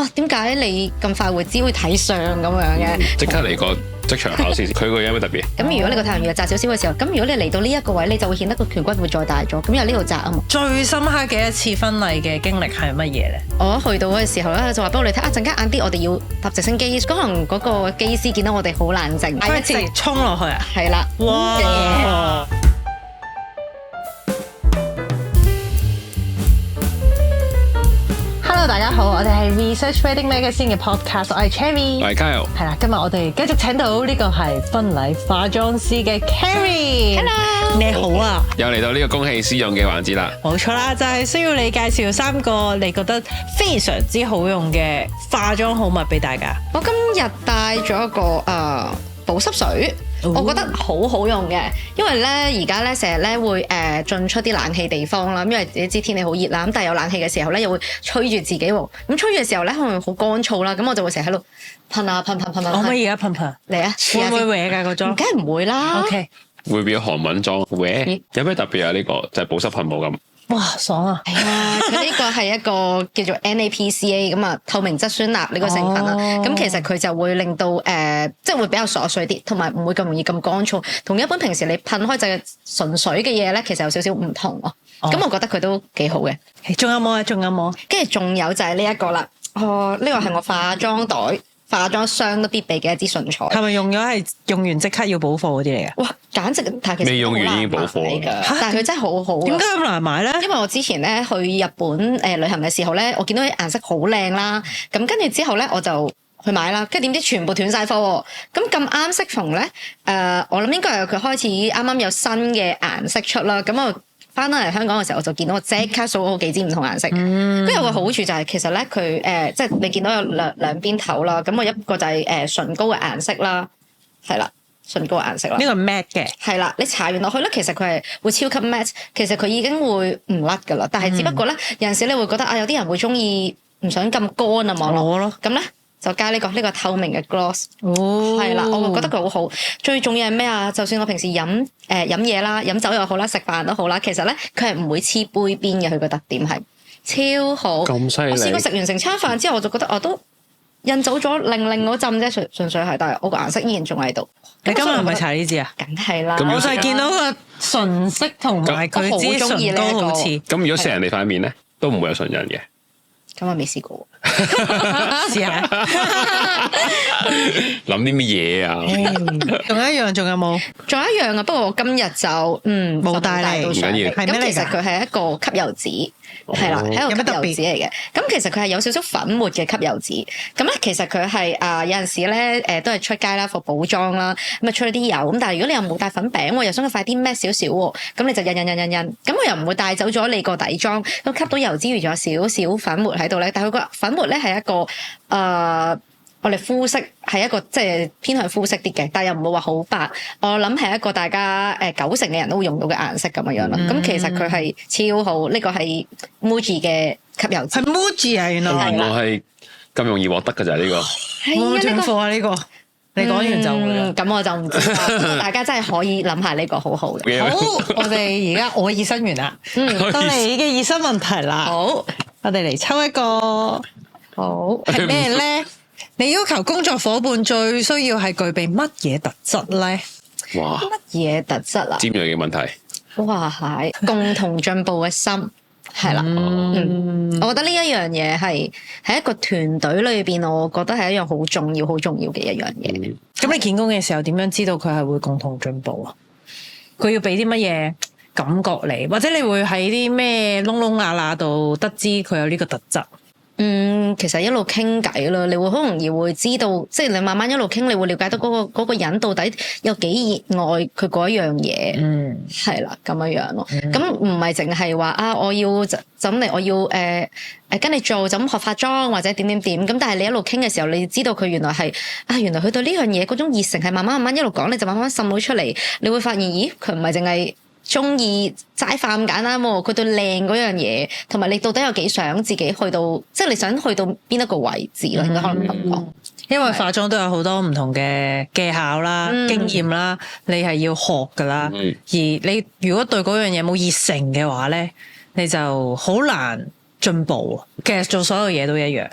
哇，點解你咁快會只會睇相咁樣嘅？即刻嚟個即場考試，佢個有咩特別？咁如果你個太陽穴窄少少嘅時候，咁如果你嚟到呢一個位，你就會顯得個顴骨會再大咗，咁因為呢度窄啊嘛。最深刻嘅一次婚禮嘅經歷係乜嘢咧？我去到嗰個時候咧，就話俾我哋睇啊，陣間晏啲我哋要搭直升機，可能嗰個機師見到我哋好冷靜，佢直衝落去啊！係啦，哇！Hello， 大家好，我哋係 Research Wedding Magazine 嘅 podcast， 我係 Cherry， 我係 Kyle。係啦，今日我哋繼續請到呢個係婚禮化妝師嘅 Carrie。Hello， 你好啊！又嚟到呢個公器私用嘅環節啦。冇錯啦，就係需要你介紹3個你覺得非常之好用嘅化妝好物俾大家。我今日帶咗一個保濕水。我覺得好好用嘅，因為咧而家咧成日咧會進出啲冷氣地方啦，因為你知天氣好熱啦，咁但係有冷氣嘅時候咧又會吹住自己喎，咁吹住嘅時候咧可能好乾燥啦，咁我就會成日喺度噴啊噴。可唔可以而家噴噴？嚟啊！會唔會搲㗎個妝？梗係唔會啦。OK，會變韓文妝，有咩特別啊？呢個就係保濕噴霧咁。哇，爽啊！係啊，佢呢個係一個叫做 NAPCA 咁啊，透明質酸鈉呢個成分啦。咁其實佢就會令到即係會比較鎖水啲，同埋唔會咁容易咁乾燥。同一般平時你噴開就係純水嘅嘢咧，其實有少少唔同咯。咁我覺得佢都幾好嘅。仲有冇啊？仲有冇？跟住仲有就係呢一個啦。呢個係我化妝袋、化妝箱都必備嘅一支唇彩。係咪用完即刻要補貨嗰啲嚟嘅？哇，簡直但係其實未用完已經補貨㗎，但係佢真係好好。點解咁難買咧？因為我之前咧去日本旅行嘅時候咧，我見到啲顏色好靚啦，咁跟住之後咧我就去買啦，跟住點知全部斷晒貨喎。咁咁啱適逢咧我諗應該係佢開始啱啱有新嘅顏色出啦，咁我翻到嚟香港嘅時候，我就見到我即刻數好幾支唔同顏色。跟住有個好處就係其實咧佢即係你見到有兩邊頭啦，咁我一個就係唇膏嘅顏色啦，係啦。唇膏顏色啦，呢個 matte 嘅係啦，你搽完落去咧，其實佢係會超級 matte，其實佢已經會唔甩噶啦。但係只不過咧，有陣時你會覺得啊，有啲人會中意唔想咁乾啊望落，咁咧就加呢個透明嘅 gloss，係啦，我覺得佢好好。最重要係咩啊？就算我平時飲嘢啦，飲酒又好啦，食飯都好啦，其實咧佢係唔會黐杯邊嘅，佢個特點係超好。咁犀利！我試過食完成餐飯之後，我就覺得我都印走咗令嗰陣啫，純粹係，但係我個顏色依然仲喺度。你今日係咪搽呢支啊？梗係啦，我就係見到個唇色同埋佢支唇膏好似。咁如果射人哋塊面咧，都唔會有唇印嘅。咁我未試過，試下。諗啲乜嘢啊？仲有一樣，仲有冇？仲有一樣啊！不過我今日就冇帶嚟，唔緊要。咁其實佢係一個吸油紙。係啦，係一個吸油紙嚟嘅。咁其實佢係有少少粉末嘅吸油紙。咁咧，其實佢係有陣時咧都係出街啦，for 補妝啦，咁啊出咗啲油。咁但係如果你又冇帶粉餅，又想佢快啲 matte 少少喎，咁你就印。咁我又唔會帶走咗你個底妝，咁吸到油之餘仲有少少粉末喺度咧。但係佢個粉末咧係一個我哋膚色係一個即係偏向膚色啲嘅，但係又唔會話好白。我諗係一個大家90%嘅人都會用到嘅顏色咁樣啦。咁其實佢係超好，呢個係 Muji 嘅吸油紙。係 Muji 啊，原來係咁容易獲得嘅就係呢個。會唔會斷貨啊？呢個你講完就會啦。咁我就唔知啦。大家真係可以諗下呢個好好嘅。好，我哋而家我熱身完啦，到你嘅熱身問題啦。好，我哋嚟抽一個。好，係咩咧？你要求工作伙伴最需要係具備乜嘢特質咧？哇！乜嘢特質啊？尖鋭嘅問題。哇係，共同進步嘅心係啦。我覺得呢一樣嘢係喺一個團隊裏邊，我覺得係一樣好重要嘅一樣嘢。咁你見工嘅時候點樣知道佢係會共同進步啊？佢要俾啲乜嘢感覺你，或者你會喺啲咩窿窿罅罅度得知佢有呢個特質？其實一路傾偈啦，你會好容易會知道，即係你慢慢一路傾，你會了解到嗰個人到底有幾熱愛佢嗰一樣嘢，係啦咁樣咯。咁唔係淨係話啊，我要就咁嚟，我要跟你做就咁學化妝或者點。咁但係你一路傾嘅時候，你知道佢原來係原來佢對呢樣嘢嗰種熱誠係慢慢一路講，你就慢慢滲到出嚟，你會發現咦，佢唔係淨係中意齋化咁簡單喎，佢對靚嗰樣嘢，同埋你到底有幾想自己去到，即係你想去到邊一個位置咯，應該可能咁講。因為化妝都有好多唔同嘅技巧啦、經驗啦，你係要學噶啦。而你如果對嗰樣嘢冇熱誠嘅話咧，你就好難進步啊！其實做所有嘢都一樣，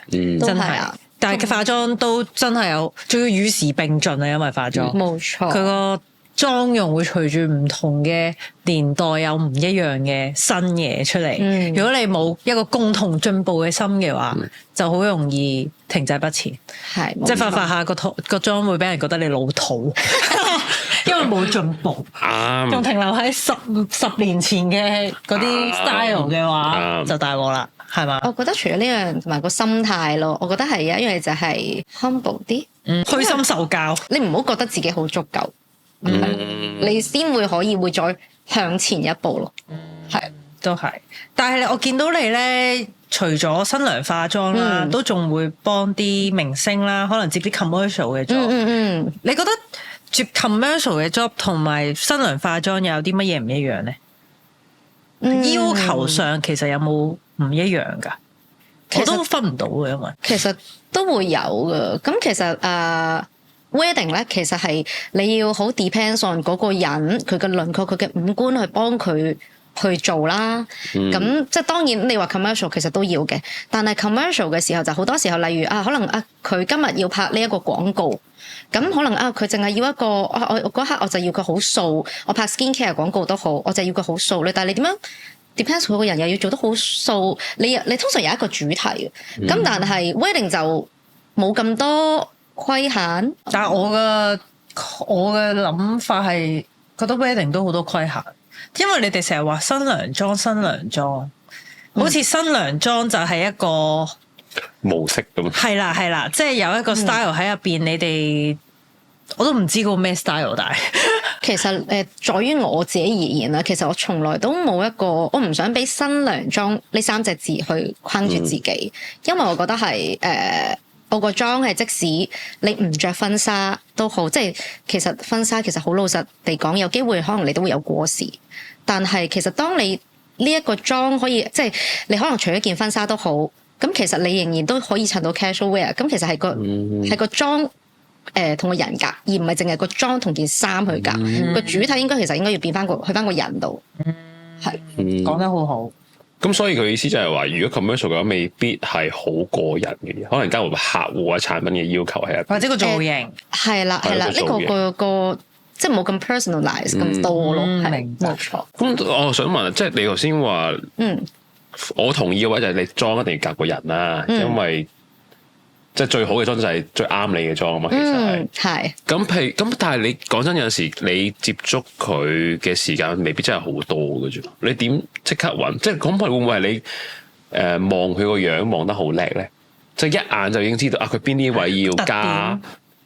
真係啊。但係化妝都真係有，仲要與時並進啊！因為化妝，冇錯，佢個妝容會隨住唔同嘅年代有唔一樣嘅新嘢出嚟。如果你冇一個共同進步嘅心嘅話，就好容易停滯不前。係，即係化下個妝會俾人覺得你老土，因為冇進步，仲停留喺十年前嘅嗰啲 style 嘅話，就大鑊啦。係嘛？我覺得除咗呢樣同埋個心態咯，我覺得係有一樣嘢就係 humble 啲，虛心受教。你唔好覺得自己好足夠，你先會可以會再向前一步咯。係，都係。但係我見到你咧，除咗新娘化妝啦，都仲會幫啲明星啦，可能接啲 commercial 嘅 job。你覺得接 commercial 嘅 job 同埋新娘化妝有啲乜嘢唔一樣咧？要求上其實有冇唔一樣噶？我都分唔到嘅，因為其實都會有嘅。咁其實wedding 咧，其實係你要好 depends on 嗰個人佢嘅輪廓、佢嘅五官去幫佢去做啦。咁即係當然你話 commercial 其實都要嘅，但係 commercial 嘅時候就好多時候，例如可能佢今日要拍呢一個廣告。咁可能佢淨係要一個我嗰刻我就要佢好素，我拍 skin care 廣告都好，我就要佢好素咧。但係你點樣 depends 佢個人又要做得好素，你通常有一個主題嘅，咁但係 wedding 就冇咁多規限。但係我嘅諗法係覺得 wedding 都好多規限，因為你哋成日話新娘妝，好似新娘妝就係一個模式咁，係啦，即係有一個 style 喺入邊，你哋我都唔知個咩 style， 但係其實在於我自己而言啦，其實我從來都冇一個，我唔想俾新娘妝呢3隻字去框住自己，因為我覺得係我個妝係即使你唔着婚紗都好，即係其實婚紗其實好老實地講，有機會可能你都會有過時，但係其實當你呢一個妝可以，即係你可能除咗件婚紗都好。咁其實你仍然都可以襯到 casual wear，咁其實係個妝同個人格，而唔係淨係個妝同件衫去夾。個主體應該要變翻去翻個人度，係講得好好。咁所以佢意思就係話，如果 commercial 嘅話，未必係好個人嘅嘢，可能加埋客戶或者產品嘅要求係或者個造型係啦，呢個即係冇咁 personalize 咁多咯，係冇錯。咁我想問，即係你頭先話我同意嘅話就係你妝一定要夾個人啦，因為即係最好嘅妝就係最啱你嘅妝啊嘛。其實係咁，但係你講真，有陣時你接觸佢嘅時間未必真係好多嘅啫。你點即刻揾？即係咁會唔會係你望佢個樣望得好叻咧？即係一眼就已經知道佢邊啲位要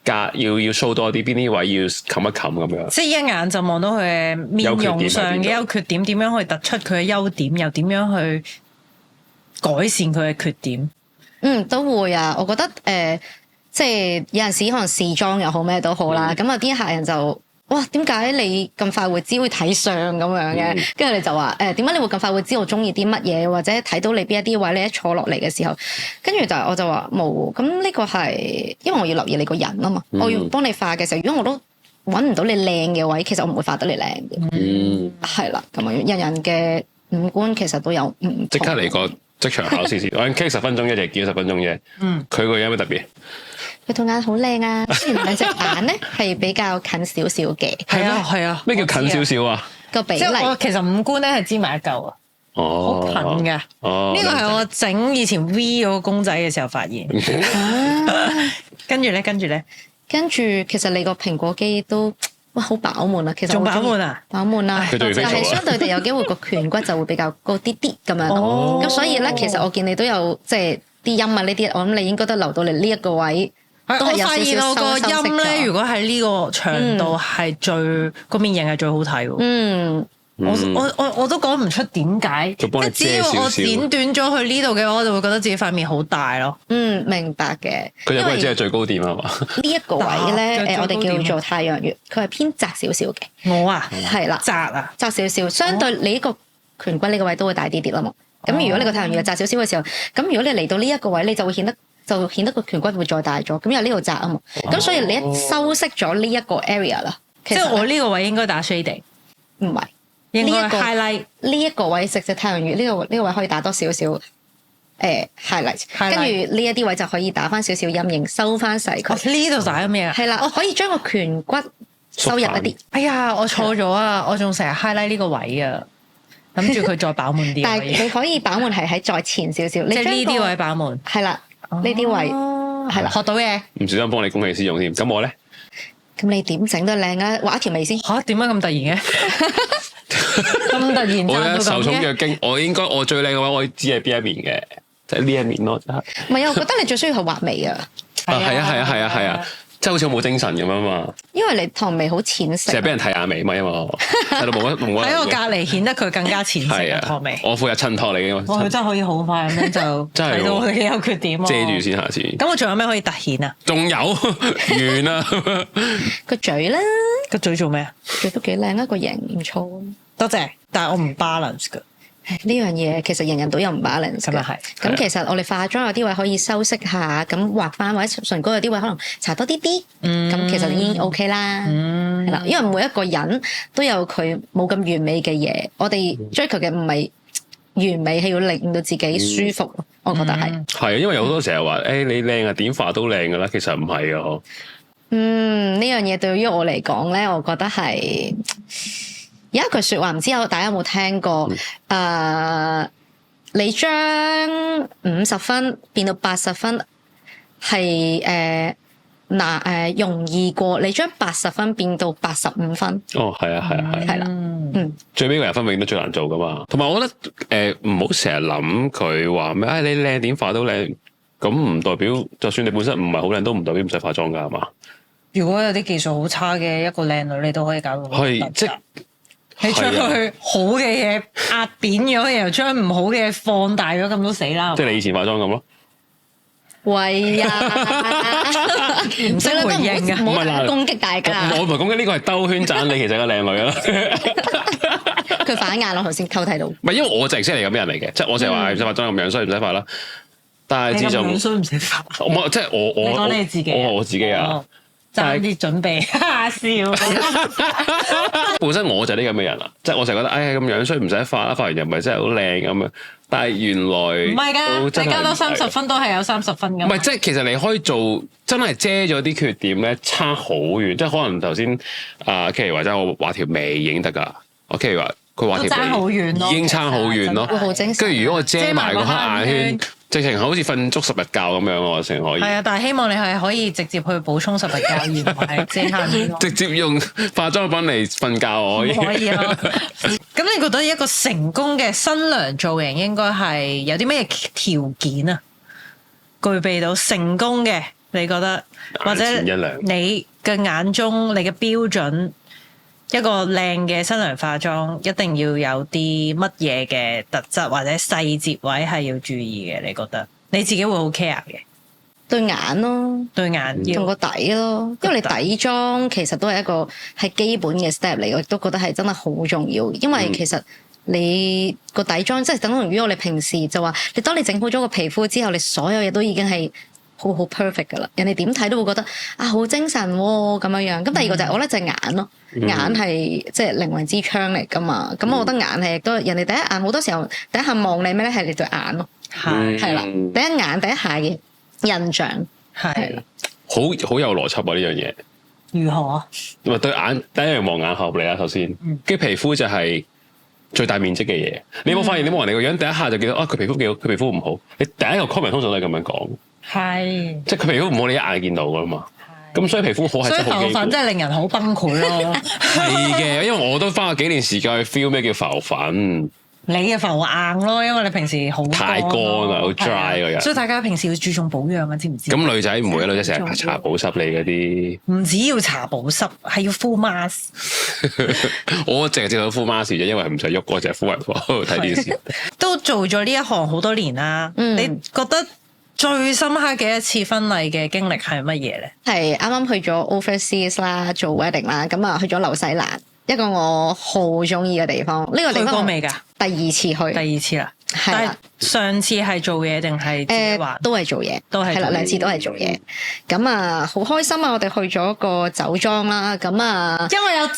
加要 show 多啲，邊啲位要冚一冚咁樣。即係一眼就望到佢嘅面容上嘅優缺點，點樣去突出佢嘅優點，又點樣去改善佢嘅缺點。都會啊，我覺得即係有陣時可能試妝又好咩都好啦。咁有啲客人就哇，點解你咁快會知會睇相咁樣嘅？跟住你就話點解你會咁快會知我中意啲乜嘢，或者睇到你邊一啲位，你一坐落嚟嘅時候，跟住我就話冇。咁呢個係因為我要留意你個人啊嘛，我要幫你化嘅時候，如果我都揾唔到你靚嘅位，其實我唔會化得你靚嘅。係啦，咁樣人人嘅五官其實都有唔同。即刻嚟個即場考試先，我傾10分鐘一隻，見10分鐘啫。佢個樣有咩特別？佢對眼好靚啊，雖然兩隻眼咧係比較近少少嘅。係啊，咩叫近少少啊？個比例即係我其實五官咧係粘埋一嚿啊，好近㗎。呢個係我整以前 V 嗰個公仔嘅時候發現。跟住其實你個蘋果肌都好飽滿啊，其實仲飽滿啊，但係相對地有機會個顴骨就會比較高啲啲咁樣。咁所以咧，其實我見你都有即係啲音啊呢啲，我諗你應該都留到你呢一個位。我發現我個音咧，如果喺呢個長度係最個面型係最好睇喎。我都講唔出點解，即係只要我剪短咗去呢度嘅話，我就會覺得自己塊面好大咯。明白嘅。佢有咩只係最高點啊嘛？呢一個位咧，我哋叫做太陽穴，佢係偏窄少少嘅。我啊，係啦，窄少少，相對你呢個顴骨呢個位都會大啲啲啦嘛。咁如果你個太陽穴窄少少嘅時候，咁如果你嚟到呢一個位，你就會顯得個顴骨會再大咗。咁因為呢度窄啊嘛，咁所以你一修飾咗呢一個 area 啦。即係我呢個位應該打 shading，唔係。呢一個 highlight 呢一個位食隻太陽穴呢個位可以打多少少， highlight， 跟住呢一啲位就可以打翻少少陰影，收翻細佢。呢度打咩啊？係啦，我可以將個顴骨收入一啲。哎呀，我錯咗啊！我仲成日 highlight 呢個位啊，諗住佢再飽滿啲。但係你可以飽滿係喺再前少少，即係呢啲位飽滿。係啦，呢啲位係啦，學到嘢。唔小心幫你公器私用添。咁我咧？咁你點整都靚啊！畫一條眉先。嚇？點解咁突然嘅？咁突然我咧受寵嘅若驚，我最靚嘅話，我知係邊一面嘅，就係呢一面咯。唔係啊，我覺得你最需要係畫眉啊。係啊，即係好似我冇精神咁啊嘛。因為你唐眉好淺色，成日俾人睇眼眉嘛，因為我睇到冇乜。喺我隔離顯得佢更加淺色嘅唐眉。我負日襯托你嘅。哇！佢真係可以好快咁樣就睇到我哋幾有缺點。遮住先，下次。咁我仲有咩可以突顯啊？仲有完啦。個嘴啦，個嘴做咩啊？嘴都幾靚啊，個型唔錯。多謝，但係我唔 balance 㗎。呢樣嘢其實人人都有唔 balance 嘅。咁其實我哋化妝有啲位可以修飾下，咁畫翻或者唇膏有啲位可能搽多啲啲，咁其實已經 OK 啦。係啦，因為每一個人都有佢冇咁完美嘅嘢，我哋追求嘅唔係完美，係要令到自己舒服。我覺得係。係，因為有好多成日話，你靚啊，點化都靚噶啦，其實唔係啊。呢樣嘢對於我嚟講咧，我覺得係。有一句説話唔知大家有冇聽過？你將50分變到80分係容易過你將80分變到85分。哦，係啊，係啦，最尾個人分永遠都最難做噶嘛。同埋我覺得唔好成日諗佢話咩？你靚點化都靚，咁唔代表就算你本身唔係好靚，都唔代表唔使化妝㗎係嘛？如果有啲技術好差嘅一個靚女，你都可以搞到係即。你將佢好嘅嘢壓扁咗，然後將唔好嘅放大咗，咁都死啦！即係你以前化妝咁咯。喂呀，唔識回應啊！唔好攻擊大家。我唔係攻擊，呢個係兜圈讚你，其實個靚女啦。佢反眼咯，頭先偷睇到。唔係，因為我就係識你咁嘅人嚟嘅，即係我成日話唔使化妝咁樣，所以唔使化啦。但係自從樣衰唔使化。即係我你講你自己，我自己啊。爭啲準備笑。本身我就係呢咁嘅人啦，即係我成日覺得，咁樣衰唔使化啦，化完又唔係真係好靚咁樣。但係原來唔係㗎，你加多30分都係有30分㗎。唔係，即係其實你可以做真係遮咗啲缺點咧，差好遠。即係可能頭先Kerry話齋我畫條眉影得㗎，我Kerry話佢畫條眉已經差好遠咯。跟住如果我遮埋個黑眼圈。直情好似瞓足10日覺咁樣，我成可以。係啊，但係希望你係可以直接去補充10日覺，而唔係遮下面。直接用化妝品嚟瞓覺，我可以咯。咁你覺得一個成功嘅新娘造型應該係有啲咩條件啊？具備到成功嘅，你覺得或者你嘅眼中你嘅標準？一個靚嘅新娘化妝一定要有啲乜嘢嘅特質或者細節位係要注意嘅，你覺得你自己會好 care 嘅？對眼咯，對眼要同個底咯，因為你底妝其實都係一個係基本嘅 step 嚟，我亦都覺得係真係好重要。因為其實你個底妝即係等同於我哋平時就話，你當你整好咗個皮膚之後，你所有嘢都已經係好 perfect 噶啦，人哋點睇都會覺得好精神咁樣樣。咁第二個就係我咧就係眼咯，眼係即係靈魂之窗嚟噶嘛。咁我覺得眼係亦都人哋第一眼好多時候第一下望你咩咧係你對眼咯，係啦，第一眼第一下嘅印象係好有邏輯啊呢樣嘢。如何啊？唔係對眼第一樣望眼合理啦，首先，跟住皮膚就係最大面積嘅嘢。你有冇發現你望人哋個樣第一下就見到佢皮膚幾好，佢皮膚唔好，你第一個 comment 通常都係咁樣講。係，即係佢皮膚唔好，你一眼見到噶啦嘛。咁所以皮膚好係真係好基本。所以浮粉真係令人好崩潰咯。係嘅，因為我都花咗幾年時間去 feel 咩叫浮粉。你嘅浮硬咯，因為你平時好太乾啦，好 dry 個人。所以大家平時要注重保養啊，知唔知？咁女仔唔會，女仔成日搽保濕你嗰啲。唔止要搽保濕，係要敷 mask。我淨係知道敷 mask 啫，因為唔使喐，我淨係敷埋睇電視。都做咗呢一行好多年啦，你覺得最深刻嘅一次婚禮嘅經歷係乜嘢咧？係啱啱去咗 overseas 啦，做 wedding 啦，咁啊去咗紐西蘭，一個我好中意嘅地方。呢個地方去過未㗎？第二次去。第二次啦。但係上次係做嘢定係自己玩？都係做嘢，係啦，兩次都係做嘢。咁啊，好開心啊！我哋去咗個酒莊啦。咁啊，因為有酒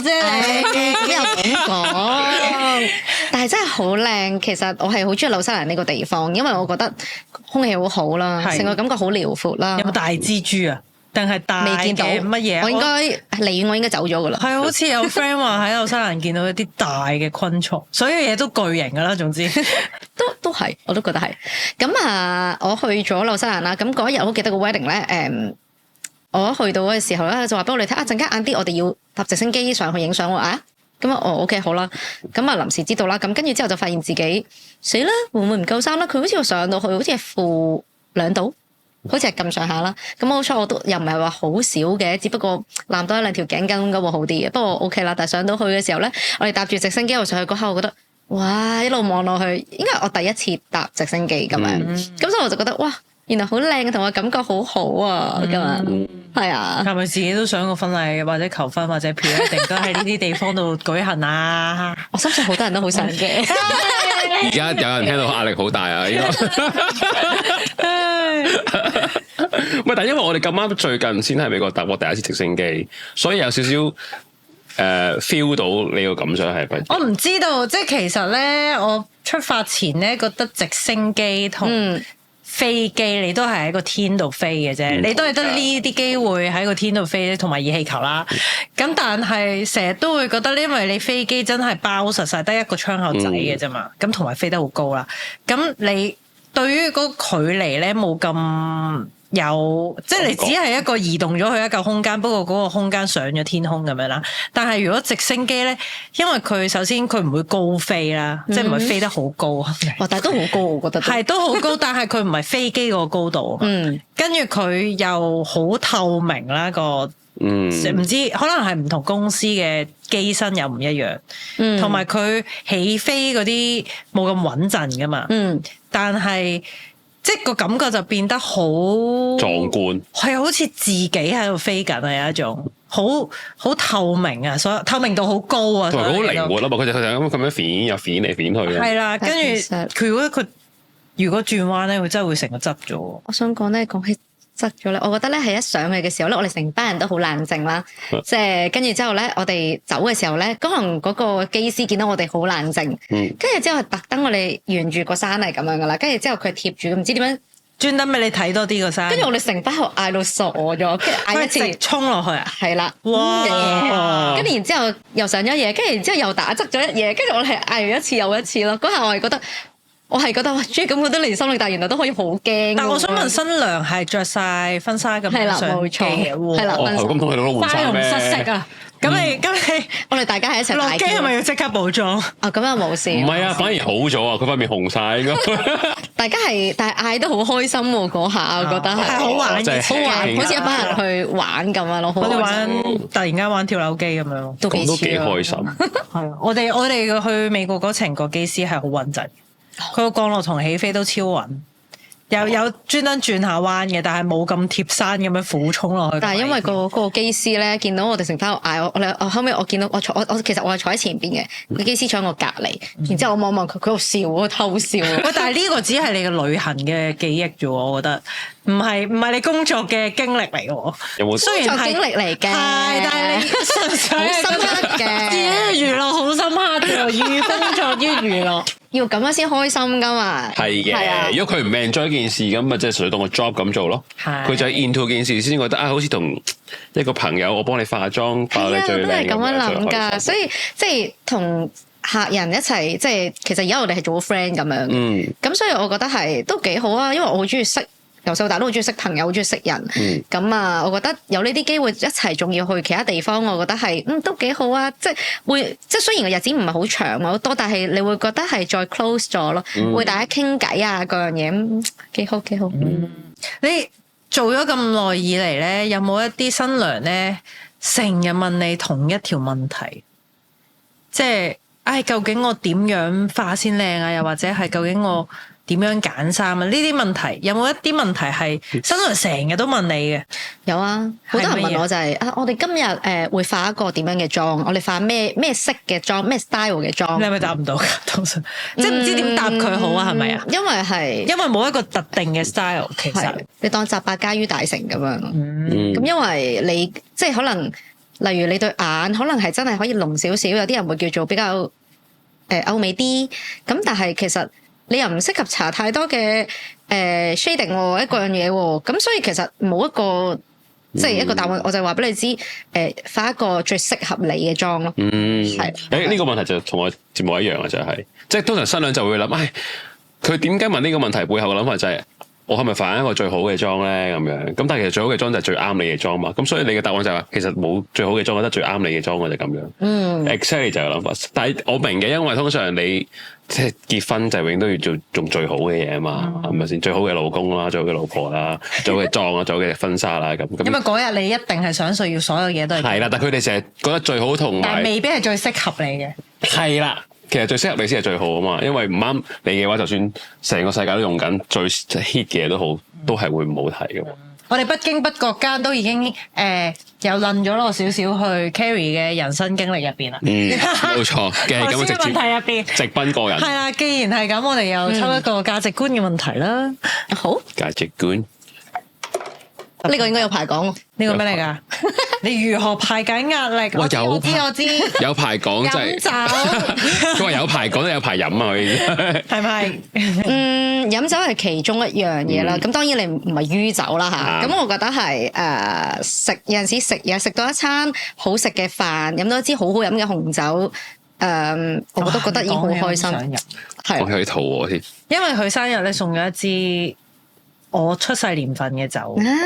啫，咁又咁講。但係真係好靚。其實我係好中意紐西蘭呢個地方，因為我覺得空氣好好啦，成個感覺好遼闊啦。有冇大蜘蛛啊？定係大嘅乜嘢？我應該離遠，我應該走咗噶啦。係好似有 friend 話喺紐西蘭見到一啲大嘅昆蟲，所有嘢都巨型噶啦。總之都係，我都覺得係。咁啊，我去咗紐西蘭啦。咁嗰一日我好記得個 wedding 咧。我去到嘅時候咧，就話俾我哋睇啊，陣間晏啲我哋要搭直升機上去影相喎啊。咁啊，OK 好啦。咁啊，臨時知道啦。咁跟住之後就發現自己死啦，會唔會唔夠衫啦？佢好似上到去，好似係-2度。好似係咁上下啦，咁好彩我都又唔係話好少嘅，只不過攬多1-2條頸巾應該會好啲嘅。不過 OK 啦，但係上到去嘅時候咧，我哋搭住直升機我上去嗰刻，我覺得哇，一路望落去，應該係我第一次搭直升機咁樣，咁所以我就覺得哇，原來好靚，同我感覺好好啊，咁樣係啊。係咪自己都想個婚禮或者求婚或者票一定都喺呢啲地方度舉行啊？我相信好多人都好想嘅。而家有人聽到壓力好大啊！喂，但因為我哋咁啱最近先喺美國搭過第一次直升機，所以有少少feel 到你個感想係乜？我唔知道，即係其實咧，我出發前咧覺得直升機同飛機你都係喺個天度飛嘅啫，你都係得呢啲機會喺個天度飛，同埋熱氣球啦。咁但係成日都會覺得，因為你飛機真係包實晒，得一個窗口仔嘅啫嘛。咁同埋飛得好高啦。咁你對於嗰個距離咧冇咁有，即係你只係一個移動咗去一嚿空間，不過嗰個空間上咗天空咁樣啦。但係如果直升機咧，因為佢首先佢唔會高飛啦，即係唔係飛得好高。哇！但係都好高，我覺得係都好高，但係佢唔係飛機個高度啊嘛。跟住佢又好透明啦，個唔知可能係唔同公司嘅機身又唔一樣，同埋佢起飛嗰啲冇咁穩陣噶嘛。但係即係個感覺就變得好壯觀，係好似自己喺度飛緊啊！有一種好透明啊，所有透明度好高啊，同埋佢好靈活啦嘛，佢就咁樣揈又揈嚟揈去。係啦，跟住佢如果轉彎咧，佢真係會成個側咗。我想講咧，講起側咗咧，我覺得咧係一上去嘅時候咧，我哋成班人都好冷靜啦，即係跟住之後咧，我哋走嘅時候咧，可能嗰個機師見到我哋好冷靜，跟住之後特登我哋沿住個山係咁樣噶啦，跟住之後佢貼住唔知點樣專登俾你睇多啲個山，跟住我哋成班喺度嗌到傻咗，跟住嗌一次衝落去啊，係啦，哇！跟住然之後又上咗嘢，跟住然之後又打側咗一嘢，跟住我哋係嗌完一次又一次咯，嗰下我係覺得。我係覺得哇，終於咁我都離心力，但係原來都可以好驚。但我想問新娘係着晒婚紗咁樣上機嘅喎，係啦，咁同佢攞換衫咩？花容失色啊！咁你我哋大家係一齊落機係咪要即刻補妝？啊，咁又冇事。唔係啊，反而好咗啊！佢塊面紅晒咁。大家係，但係嗌得好開心喎嗰下，我覺得係好玩，好玩，好似一班人去玩咁樣咯。我哋玩突然間玩跳樓機咁樣，都幾開心。係啊，我哋去美國嗰程個機師係好穩陣。佢個降落同起飛都超穩，有專登轉下彎嘅，但係冇咁貼山咁樣俯衝落去。但係因為個機師咧見到我哋成班嗌我後尾我見到我其實我係坐喺前邊嘅，個機師坐喺我隔離，然之後我望望佢，佢喺度笑，我偷笑。喂，但係呢個只係你嘅旅行嘅記憶啫喎，我覺得唔係你工作嘅經歷嚟喎。有冇雖然係經歷嚟嘅，但係你純粹好深刻嘅，自己娛樂好深刻嘅，寓工作於娛樂。要咁樣先開心噶嘛？係嘅，如果佢唔 enjoy 一件事咁咪即係純粹當個 job 咁做咯。佢就係 into 件事先覺得好似同一個朋友，我幫你化妝，化你最靚。都係咁樣諗㗎，所以即係同客人一齊，即係其實而家我哋係做 friend 咁樣。咁所以我覺得係都幾好啊，因為我好中意識。由細到大都好中意識朋友，好中意識人。咁啊，我覺得有呢啲機會一齊，仲要去其他地方，我覺得係都幾好啊！即係雖然個日子唔係好長好多，但係你會覺得係再 close 咗咯，會大家傾偈啊，各樣嘢幾好幾好。你做咗咁耐以嚟咧，有冇一啲新娘咧成日問你同一條問題？即係究竟我點樣化先靚啊？又或者係究竟我點樣揀衫啊？呢啲問題有冇一啲問題係新娘成日都問你嘅？有啊，好多人問我就係我哋今日會化一個點樣嘅妝？我哋化咩色嘅妝？咩 style 嘅妝？你係咪答唔到㗎？通常即係唔知點答佢好啊？係咪啊？因為冇一個特定嘅 style， 其實你當集百家於大成咁樣。咁因為你即係可能，例如你對眼可能係真係可以濃少少，有啲人會叫做比較歐美啲。咁但係其實你又唔適合搽太多嘅shading 一個樣嘢喎。咁所以其實冇一個。即係一個答案，我就話俾你知，化一個最適合你嘅妝咯。呢個問題就同我節目一樣啊，就係即係通常新娘就會諗，佢點解問呢個問題？背後嘅諗法就係我係咪化一個最好嘅妝咧？咁樣咁，但係其實最好嘅妝就係最啱你嘅妝嘛。咁所以你嘅答案就係話，其實冇最好嘅妝，得最啱你嘅妝嘅就咁樣。exactly 就係諗法。但係我明嘅，因為通常你即係結婚就永遠都要做最好嘅嘢啊嘛，係咪先？最好嘅老公啦，最好嘅老婆啦，最好嘅妝啊，最好嘅婚紗啦，咁。因為嗰日你一定係想需要所有嘢都係。係啦，但係佢哋成日覺得最好同埋，但係未必係最適合你嘅。係啦。其實最適合你先係最好啊嘛，因為唔啱你嘅話，就算成個世界都用緊最 hit 嘅嘢都好，都係會唔好睇嘅。我哋不經不覺間都已經又論咗落少少去 Carrie 嘅人生經歷入邊啦。冇錯嘅，咁直接問題入邊直奔個人。係啦，既然係咁，我哋又抽一個價值觀嘅問題啦。好，價值觀。呢個應該有排講，呢個咩嚟㗎？你如何排解壓力？我知。有排講真係。飲酒。佢話有排講都有排飲啊！佢係咪？飲酒係其中一樣嘢啦。咁當然你唔係酗酒啦嚇。咁我覺得係食有陣時食嘢食到一餐好食嘅飯，飲到一支好好飲嘅紅酒，我都覺得已經好開心。係。我有啲肚餓添。因為佢生日咧送咗一支我出世年份嘅酒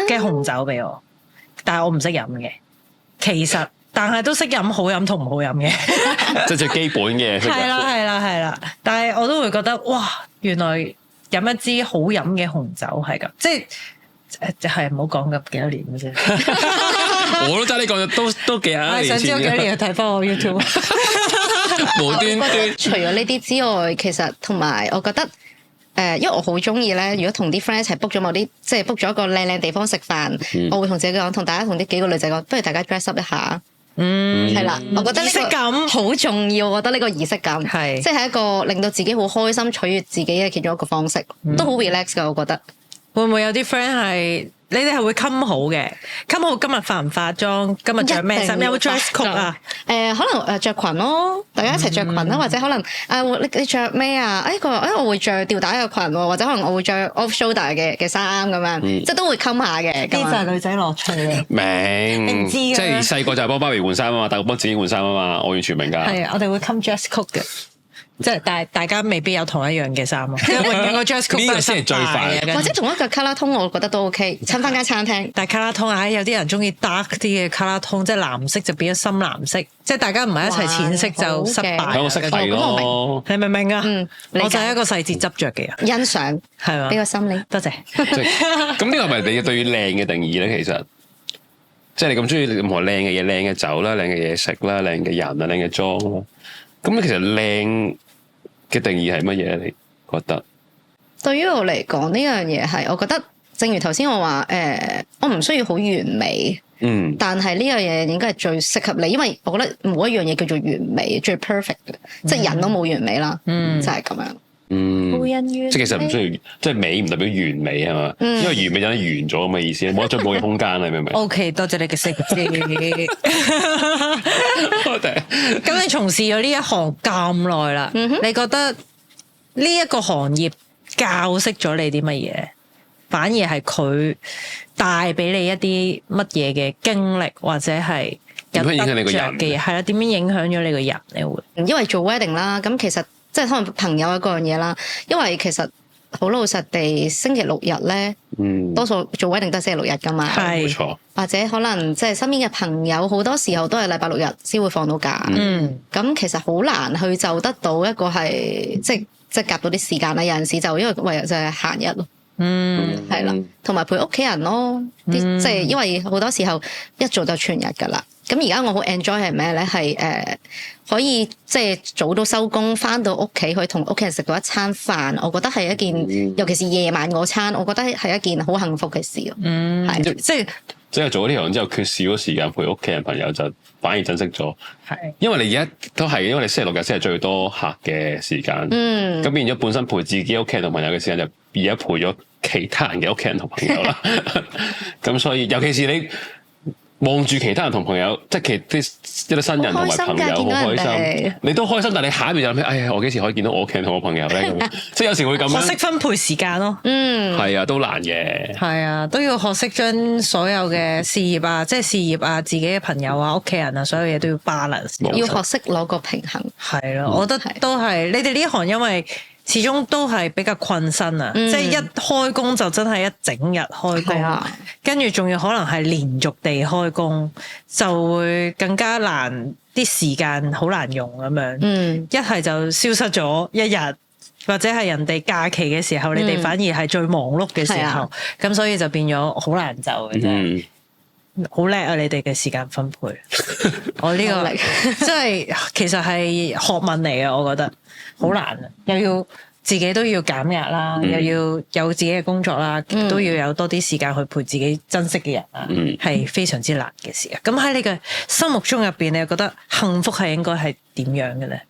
嘅紅酒俾我，但係我唔識飲嘅。其實，但係都識飲好飲同唔好飲嘅，即係最基本嘅。係啦，但係我都會覺得哇，原來飲一支好飲嘅紅酒係咁，即係唔好講咁幾多年嘅啫。我都真係呢個都幾年前。想知道幾多年？睇翻我 YouTube。無端端。除咗呢啲之外，其實同埋我覺得。因為我好中意咧，如果同啲 friend 一齊 book 咗某啲，即係 book 咗一個靚靚地方食飯，我會同自己講，同大家同啲幾個女仔講，不如大家 dress up 一下，係啦，我覺得儀式感好重要，我覺得呢個儀式感係，即係一個令到自己好開心、取悅自己嘅其中一個方式，都好 relax 噶，我覺得。會唔會有啲 friend 係？你哋係會冚好嘅，冚好今日化唔化妝，今日着咩衫，有冇 dress code 啊？可能着裙咯，大家一齊着裙啦，或者可能你着咩啊？我會着吊帶嘅裙，或者可能我會着 off shoulder 嘅衫咁樣，即係都會冚下嘅。呢就係女仔樂趣嘅。明，即係細個就係幫爸比換衫啊嘛，大個幫自己換衫啊嘛，我完全明㗎。係啊，我哋會冚 dress code 嘅。即係，但係大家未必有同一樣嘅衫咯。因為永遠個 dress code 都係先係最快，或者同一個 color tone，我覺得都 OK。襯翻間餐廳，但係 color tone 有啲人中意 dark 啲嘅 color tone，即係藍色就變咗深藍色，即係大家唔係一齊淺色就失敗。喺我色系咯，你明唔明啊？我就係一個細節執着嘅人，欣賞係嘛？呢個心理，多謝。咁呢個係咪你對於靚嘅定義咧？其實，即係你咁中意任何靚嘅嘢，靚嘅酒啦，靚嘅嘢食啦，靚嘅人啊，靚嘅妝啦。咁其實靚嘅定義係乜嘢？你覺得？對於我嚟講，呢樣嘢係，我覺得正如頭先我話，我唔需要好完美，但係呢樣嘢應該係最適合你，因為我覺得冇一樣嘢叫做完美，最 perfect 嘅，即係人都冇完美啦，就係咁樣。冇人完美，即係其實唔需要，即係美唔代表完美係嘛？因為完美就係完咗咁嘅意思，冇得進步嘅空間，你明唔明？OK， 多謝你嘅識知。咁你從事咗呢一行咁耐啦，你覺得呢一個行業教識咗你啲乜嘢？反而係佢帶俾你一啲乜嘢嘅經歷，或者係有得着嘅嘢？係啦，點樣影響咗你個人？你會因為做 wedding 啦，咁其實。即係可能朋友嗰樣嘢啦，因為其實好老實地，星期六日咧，多數做 wedding 都係星期六日噶嘛，係冇錯。或者可能即係身邊嘅朋友，好多時候都係禮拜六日先會放到假。咁其實好難去就得到一個係即係夾到啲時間啦。有陣時就因為唯有就係閒日咯，係啦，同埋陪屋企人咯。即係因為好多時候一做就全日噶啦。咁而家我好 enjoy 係咩咧？係可以即係早到收工，翻到屋企可以同屋企人食到一餐飯，我覺得係一件，尤其是夜晚嗰餐，我覺得係一件好幸福嘅事咯。係即係做咗呢樣之後，缺少咗時間陪屋企人朋友，就反而珍惜咗。係，因為你而家都係，因為你星期六日先係最多客嘅時間。咁變咗本身陪自己屋企人同朋友嘅時間，就而家陪咗其他人嘅屋企人同朋友啦。咁所以，尤其是你望住其他人同朋友，即係一啲新人同埋朋友好開心，你都開心，但係你下一秒就諗，哎呀，我幾時可以見到我屋企人同我朋友咧？即係有時會咁樣。學識分配時間咯。係啊，都難嘅。係啊，都要學識將所有嘅事業啊，即係事業啊，自己嘅朋友啊，屋企人啊，所有嘢都要 balance。要學識攞個平衡。係咯，我覺得都係。你哋呢行因為始終都係比較困身啊，即係一開工就真係一整日開工，跟住仲要可能係連續地開工，就會更加難，啲時間好難用咁樣。一係就消失咗一日，或者係人哋假期嘅時候，你哋反而係最忙碌嘅時候，咁所以就變咗好難就嘅啫。好叻啊！你哋嘅時間分配，我呢個即係其實係學問嚟嘅，我覺得好難啊！又要自己都要減壓啦，又要有自己嘅工作啦，都要有多啲時間去陪自己珍惜嘅人啦，係非常之難嘅事啊！咁喺你嘅心目中入邊，你覺得幸福係應該係點樣嘅咧？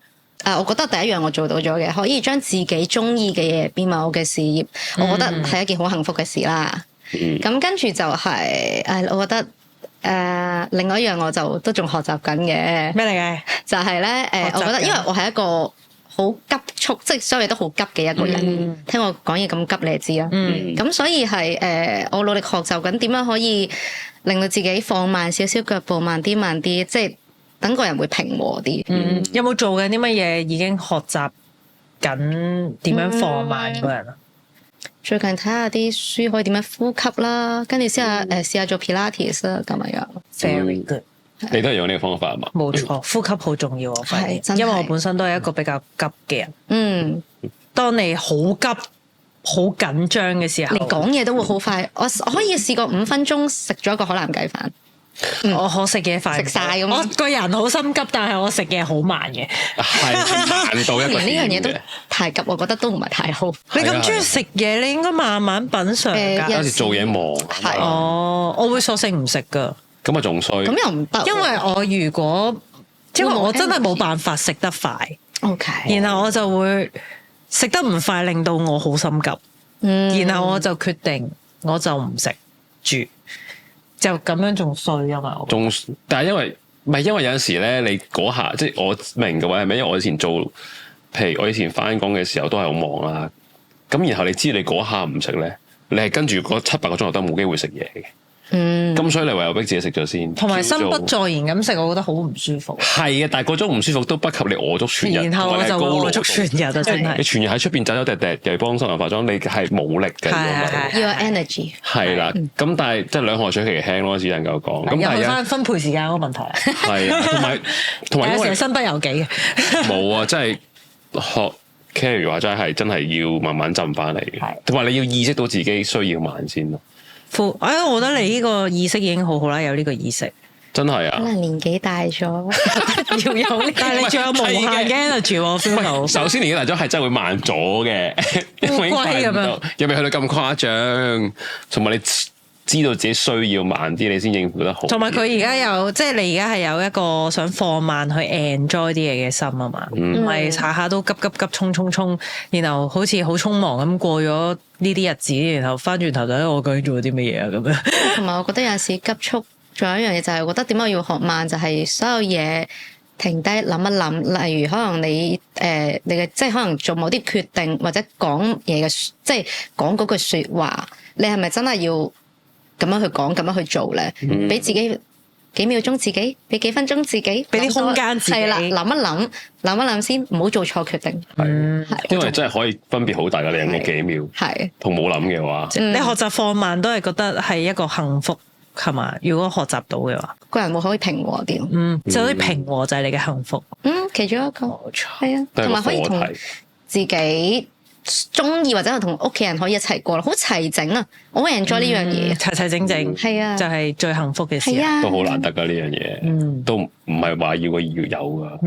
我覺得第一樣我做到咗嘅，可以將自己中意嘅嘢變埋我嘅事業，我覺得係一件好幸福嘅事啦。咁跟住就係我覺得另外一樣我就都仲學習緊嘅咩嚟嘅？就係咧我覺得因為我係一個好急促，即係所有嘢都好急嘅一個人。聽我講嘢咁急，你就知啦。咁所以係我努力學習緊點樣可以令到自己放慢少少腳步，慢啲，即係等個人會平和啲。有冇做緊啲乜嘢已經學習緊點樣放慢個人啊？最近睇下啲書可以點樣呼吸啦，跟住試下做 Pilates 啦，咁樣。Very good。你都係用呢個方法嘛？冇錯，呼吸好重要，我發現，因為我本身都係一個比較急嘅人。當你好急、好緊張嘅時候，你講嘢都會好快。我可以試過5分鐘食咗一個海南雞飯。我可食嘢快，食晒咁。我個人好心急，但係我食嘢好慢嘅。係慢到一個點嘅。呢樣嘢都太急，我覺得都唔係太好。你咁中意食嘢，你應該慢慢品嚐。有時做嘢忙。係。我會索性唔食噶。咁啊仲衰。咁又唔得。因為我真係冇辦法食得快。OK。然後我就會食得唔快，令到我好心急。然後我就決定，我就唔食住。就咁樣仲衰啊嘛！但係因為有陣時咧，你嗰下即係我明嘅話係咪？因為我以前譬如我以前翻工嘅時候都係好忙啦。咁然後你知你嗰下唔食咧，你係跟住嗰7-8個鐘頭都冇機會食嘢嘅。咁所以你唯有逼自己食咗先。同埋心不在焉咁食，我覺得好唔舒服。係啊，但係嗰種唔舒服都不及你餓足全日。然後我就餓足全日啊！真係。你全日喺出邊走走趯趯，又要幫新人化妝，你係冇力嘅。要有 energy。係啦，咁但係即係兩害取其輕咯，只能夠講。咁又去翻分配時間嗰個問題。係啊，同埋有時身不由己嘅。冇啊，真係學 Carrie 話齋係真係要慢慢浸翻嚟嘅，同埋你要意識到自己需要慢先咯。我覺得你呢個意識已經好好啦，有呢個意識。真係啊！可能年紀大咗，要有，但係你仲有無限嘅 energy 喎，feel到。首先年紀大咗係真係會慢咗嘅，烏龜咁樣，又未去到咁誇張，同埋你知道自己需要慢啲，你先應付得好。同埋佢而家有，即係你而家係有一個想放慢去 enjoy 啲嘢嘅心啊嘛，唔係下下都急衝，然後好似好匆忙咁過咗呢啲日子，然後翻轉頭就我究竟做咗啲乜嘢啊咁樣。同埋我覺得有陣時急促，仲有一樣嘢就係覺得點解要學慢，就係所有嘢停低諗一諗，例如可能你嘅即係可能做某啲決定或者講嘢嘅，即係講嗰句說話，你係咪真係要咁樣去講，咁樣去做咧？俾自己幾秒鐘自己，俾幾分鐘自己，俾啲空間自己。係啦，諗一諗先，唔好做錯決定。因為真係可以分別好大嘅兩個幾秒，係同冇諗嘅話。你學習放慢都係覺得係一個幸福，係嘛？如果學習到嘅話，個人會可以平和啲。就可以平和就係你嘅幸福。其中一個冇錯，係啊，同埋可以同自己中意或者係同屋企人可以一齊過咯，好齊整啊！我好 enjoy 呢樣嘢，齊齊整整係啊，就係最幸福嘅事啊，都好難得噶呢樣嘢，都唔係話要有噶，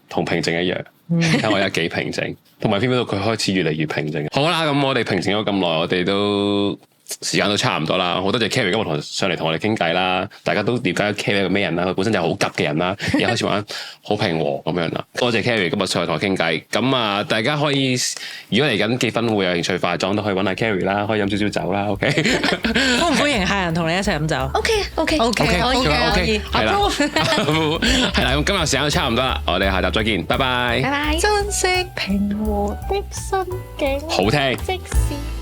同平靜一樣。睇我而家幾平靜，同埋偏偏到佢開始越嚟越平靜。好啦，咁我哋平靜咗咁耐，我哋都時間都差唔多啦。好多謝 Carrie 今日上嚟同我哋傾偈啦，大家都了解 Carrie 係個咩人啦，佢本身就係好急嘅人啦，而家開始玩好平和咁樣啦。多謝 Carrie 今日上嚟同我傾偈。咁啊，大家可以如果嚟緊結婚會有興趣化妝，都可以揾下 Carrie 啦，可以飲少少酒啦。OK， 歡唔歡迎客人同你一齊飲酒 ？OK， 可以，係啦，係啦。咁今日時間都差唔多啦，我哋下集再見，拜拜。拜拜。珍惜平和的心境，好聽。即使